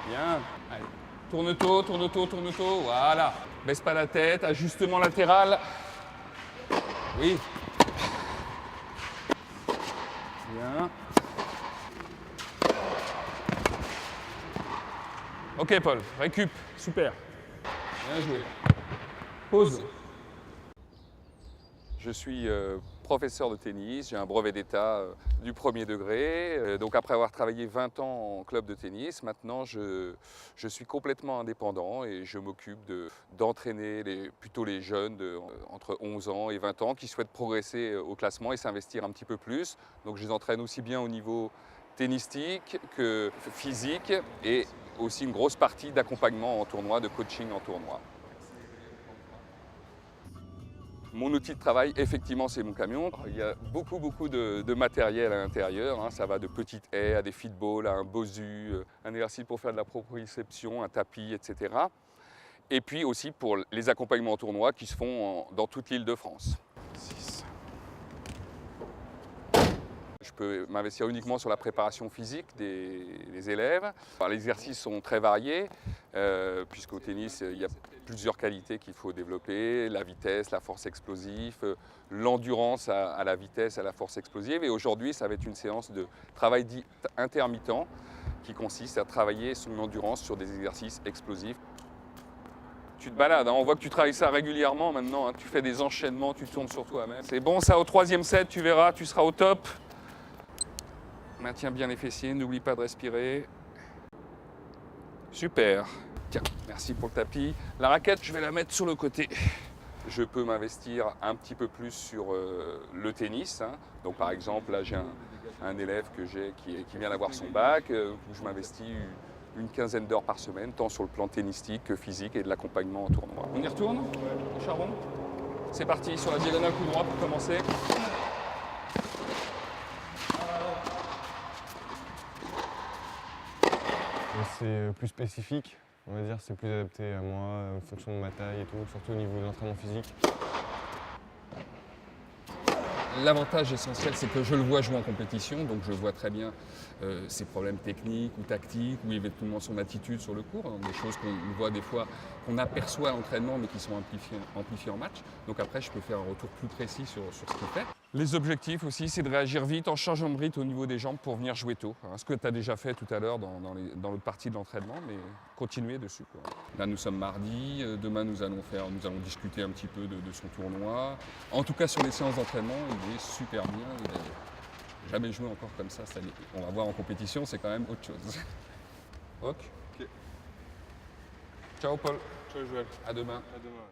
Bien. Allez. Tourne-toi, tourne-toi, tourne-toi. Voilà. Baisse pas la tête. Ajustement latéral. Oui. Bien. Ok, Paul. Récup. Super. Bien joué. Pause. Je suis professeur de tennis, j'ai un brevet d'état du premier degré. Donc après avoir travaillé 20 ans en club de tennis, maintenant je suis complètement indépendant et je m'occupe d'entraîner plutôt les jeunes entre 11 ans et 20 ans qui souhaitent progresser au classement et s'investir un petit peu plus. Donc je les entraîne aussi bien au niveau tennistique que physique et aussi une grosse partie d'accompagnement en tournoi, de coaching en tournoi. Mon outil de travail, effectivement, c'est mon camion. Il y a beaucoup de matériel à l'intérieur. Hein. Ça va de petites haies à des feedballs, à un bosu, un exercice pour faire de la proprioception, un tapis, etc. Et puis aussi pour les accompagnements en tournoi qui se font dans toute l'île de France. 6. Je peux m'investir uniquement sur la préparation physique des élèves. Les exercices sont très variés, puisqu'au tennis, il y a plusieurs qualités qu'il faut développer, la vitesse, la force explosive, l'endurance à la vitesse, à la force explosive. Et aujourd'hui, ça va être une séance de travail dit intermittent qui consiste à travailler son endurance sur des exercices explosifs. Tu te balades, hein, on voit que tu travailles ça régulièrement maintenant, hein, tu fais des enchaînements, tu tournes sur toi-même. C'est bon, ça au 3e set, tu verras, tu seras au top. Maintiens bien les fessiers, n'oublie pas de respirer. Super. Tiens, merci pour le tapis. La raquette, je vais la mettre sur le côté. Je peux m'investir un petit peu plus sur le tennis. Hein. Donc par exemple, là j'ai un élève que j'ai qui vient d'avoir son bac, où je m'investis une quinzaine d'heures par semaine, tant sur le plan tennistique que physique et de l'accompagnement en tournoi. On y retourne au charbon. C'est parti, sur la diagonale coup droit pour commencer. C'est plus spécifique, on va dire, c'est plus adapté à moi, en fonction de ma taille et tout, surtout au niveau de l'entraînement physique. L'avantage essentiel, c'est que je le vois jouer en compétition, donc je vois très bien ses problèmes techniques ou tactiques, ou éventuellement son attitude sur le court, des choses qu'on voit des fois, qu'on aperçoit à l'entraînement, mais qui sont amplifiées en match. Donc après, je peux faire un retour plus précis sur ce qu'il fait. Les objectifs aussi, c'est de réagir vite en changeant de rythme au niveau des jambes pour venir jouer tôt. Ce que tu as déjà fait tout à l'heure dans l'autre partie de l'entraînement, mais continuer dessus, quoi. Là, nous sommes mardi. Demain, nous allons discuter un petit peu de son tournoi. En tout cas, sur les séances d'entraînement, il est super bien. Il n'a jamais joué encore comme ça. On va voir en compétition, c'est quand même autre chose. Ok. Ciao, Paul. Ciao Joël. À demain. À demain.